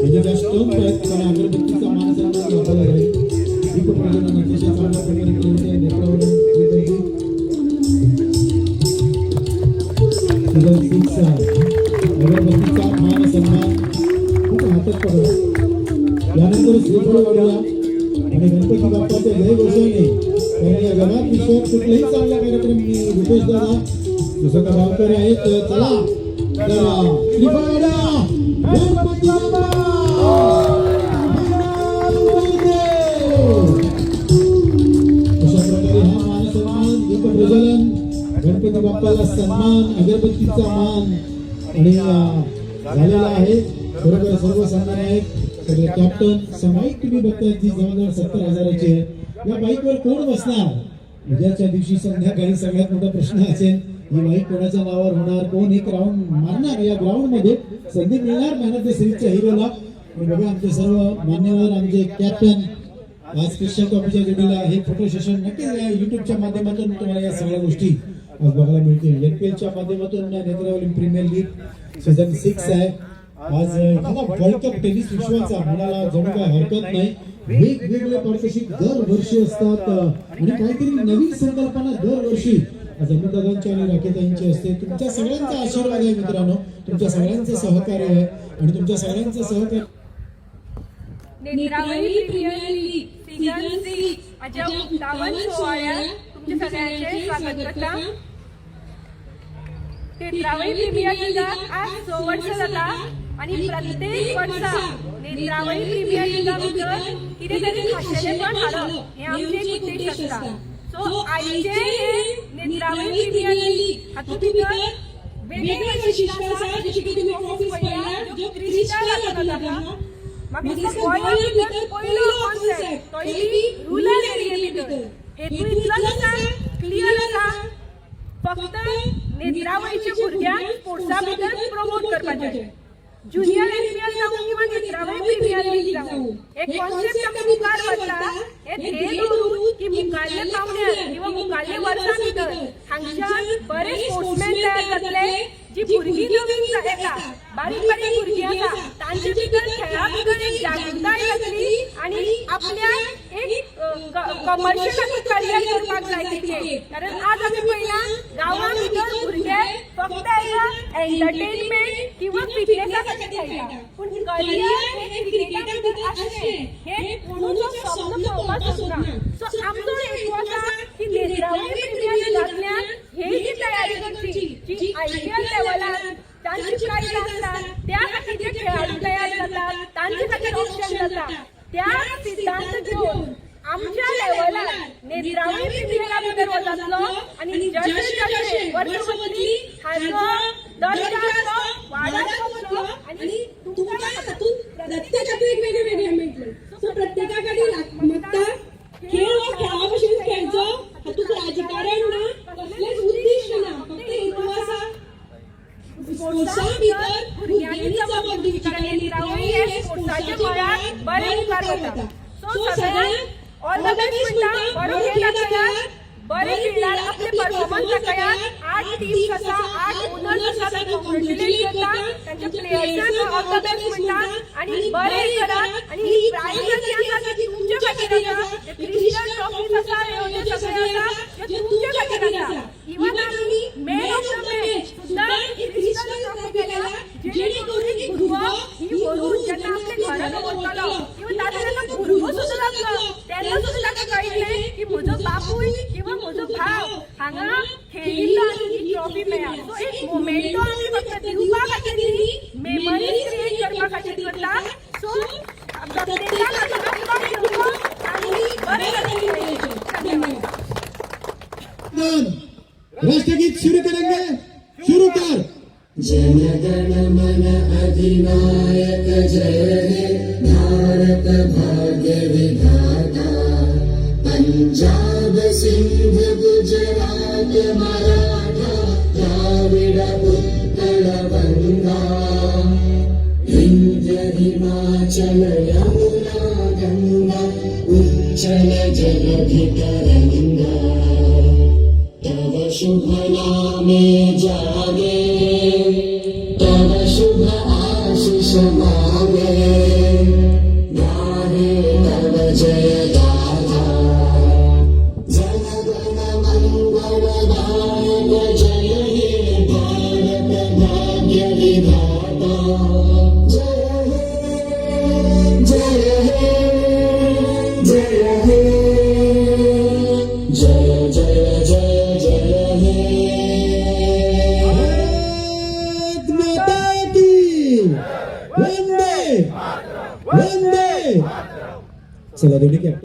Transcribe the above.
म्हणजे त्या स्टोन त्याला अगरबत्तीचा मान सन्मान दाखवला जाईल. ही पण प्रजनन अतिशय चांगल्या प्रकारे केलेली आहे. नेत्रावरून अगरबत्तीचा मान सन्मान खूप हातात पडला. यानंतर श्रीफळ वाढला आणि गणपती बाप्पाचे जय घोषणे. कारण या जगात विश्वात कुठलाही चांगला कार्यक्रम रुपेश दादा जसं का गावकरी आहेत. चला श्रीफळ वाढा. गणपती बाप्पा अशा प्रकारे हा मान सन्मान दीप प्रज्वलन गणपती बाप्पाला सन्मान अगरबत्तीचा मान आणि झालेला आहे. बरोबर सर्व सन्मान आहेत. सगळे कॅप्टन सामायिक तुम्ही बघताय जी जवळजवळ 70,000ची आहे. या बाईकवर कोण बसणार उद्याच्या दिवशी संध्याकाळी सगळ्यात मोठा प्रश्न असेल ही बाईक कोणाच्या नावावर होणार, कोण एक राऊंड मारणार या ग्राउंड मध्ये संधी मिळणार मॅन ऑफ द सिरीजच्या हिरोला. आणि बघा आमचे सर्व मान्यवर आमचे कॅप्टन आज क्रिश्चियन कॉफीच्या जोडीला हे फोटो सेशन नक्कीच युट्यूबच्या माध्यमातून तुम्हाला या सगळ्या गोष्टी आज बघायला मिळतील. एनपीएलच्या माध्यमातून नेत्रावली प्रीमियर लीग सीझन 6 आहे. आज वर्ल्ड कप टेनिस विश्वाचा म्हणायला जणू काय हरकत नाही. वेगवेगळे पारितोषिक दरवर्षी असतात आणि काहीतरी नवीन संकल्पना दरवर्षी जमीनदारांची आणि राखेताईंची असते. तुमच्या सगळ्यांचा आशीर्वाद आहे मित्रांनो, तुमच्या सगळ्यांचं सहकार्य आहे आणि तुमच्या सगळ्यांचं सहकार्य नेत्रावली प्रीमियर लीग सीझन 6 अशा 51 सोहळ्यात तुमचे सगळ्यांचे स्वागत करता. नेत्रावली प्रीमियर लीगात आज 6 वर्ष जाता आणि प्रत्येक वर्सा नेत्रावली प्रीमियर लीगाबद्दल कितें तरी खाशेलेपण हाडप हें आमचें एक उद्देश आसता. सो आयचे नेत्रावली प्रीमियर लीग हातूंत भितर वेगवेगळे वैशिश्ट आसा. जशें की तुमी ट्रॉफीज पळयल्यात जो क्रिस्टल आसा म्हाका दिसता गोंयांत भितर पयलो कॉन्सेप्ट तो रुरल एरिये भितर हेतू इतलोच आसा क्लियर आसा फक्त नेत्रावळीच्या भुरग्यांक स्पोर्ट्सा भितर प्रमोट करपाचें. ज्युनियर एनपीएल जावं किंवा नेत्रावळी प्रीमियर लीग जावं एक कॉन्सेप्ट आमी मुखार व्हरता हे ध्येय दवरून की मुखारल्या पावण्यार किंवा मुखारल्या वर्सां भितर हांगच्यान बरे स्पोर्ट्समॅन तयार जातले. जी भुरगीं नवीन येता बारीक बारीक भुरगीं आसा तांचे भितर खेळा भितर एक जागृताय जातली आणि आपल्या एक कमर्शियल करियर करपाक जाय तितले. कारण आज आमी पळयला गांवां भितर भुरगे फक्त एंटरटेनमेंट किंवा फिटनेसा खातीर खेळटा पूण करियर हे क्रिकेटा भितर आसचें हे कोणूच स्वप्न पळोवपाक सोदना. सो आमचो हेतू आसा की नेत्रावळी प्रीमियर लीगांतल्यान हे जी तयारी करची जी आयपीएल लेवलार तांची प्रायज आसतात त्या खातीर जे खेळाडू तयार जातात तांचे खातीर ऑप्शन जाता त्या सिद्धांत घेवन आमच्या लेवलार नेत्रावळी प्रीमियरा भितर वचतलो आणि जशे वर्षभरी हाचो दर्जो वाडत वचलो आणि तुमच्या हातून प्रत्येक हातून वेगवेगळे मेळटले. सो प्रत्येका खातीर म्हाका खेळ हो खेळा भशेन खेळचो हातूंत राजकारण ना कसलेच उद्दिश्ट ना फक्त हेतू आसा स्पोर्ट्सा भितर भुरग्यांनी जबाब दिवची. कारण नेत्रावळी हे स्पोर्ट्साच्या मळार बरें मुखार वता. सो सगळ्यांक ऑल द बेस्ट म्हणटा. बरो खेळ दाखयात बरे खेळार आपले परफॉर्मन्स दाखयात. 8 टीम्स आसा 8 ओनर्स आसा ते कॉंग्रॅच्युलेट करता तांच्या प्लेयर्सांक ऑल द बेस्ट म्हणटा आणि बरे करात. आणि प्राइज जी आसा ती तुमच्या खातीर आसा. ते क्रिस्टल ट्रॉफीज आसा हे सगळे आसा ते तुमच्या खातीर आसा. इवन आमी मॅन ऑफ द मॅच सुद्दां क्रिस्टल ट्रॉफी केला जेणे करून भुरगो ही व्हरून जेन्ना आपल्या घरा दवरतलो किंवा ताका भुरगो सुद्दां जातलो तेन्ना सुद्दां ताका कळटलें की म्हजो बापूय किंवा म्हजो भाव हांगा खेळिल्लो आनी ही ट्रॉफी मेळ्ळा. सो एक मोमेंटो आमी फक्त दिवपा खातीर न्ही मेमरीज क्रिएट करपा खातीर करता. सो प्रत्येकाक हातूंत घेवचो आनी बरें तरेन खेळचें. धन्यवाद. राष्ट्रगीत शुरू करेंगे. शुरू कर. जन गण मन अधिनायक जय हे भारत भाग्य विधाता. पंजाब सिंध गुजरात मराठा द्राविड उत्कल गंगा. हिंद हिमाचल यमुना गंगा उच्चल जलधि तरंगा. तव शुभ नामे जागे तव शुभ आशीष मागे. दान जय हे भारत भाग्य विधाता जय हे जय हे जय हे जय जय जय जय हे भारत माता की वंदे वंदे चला दोन्ही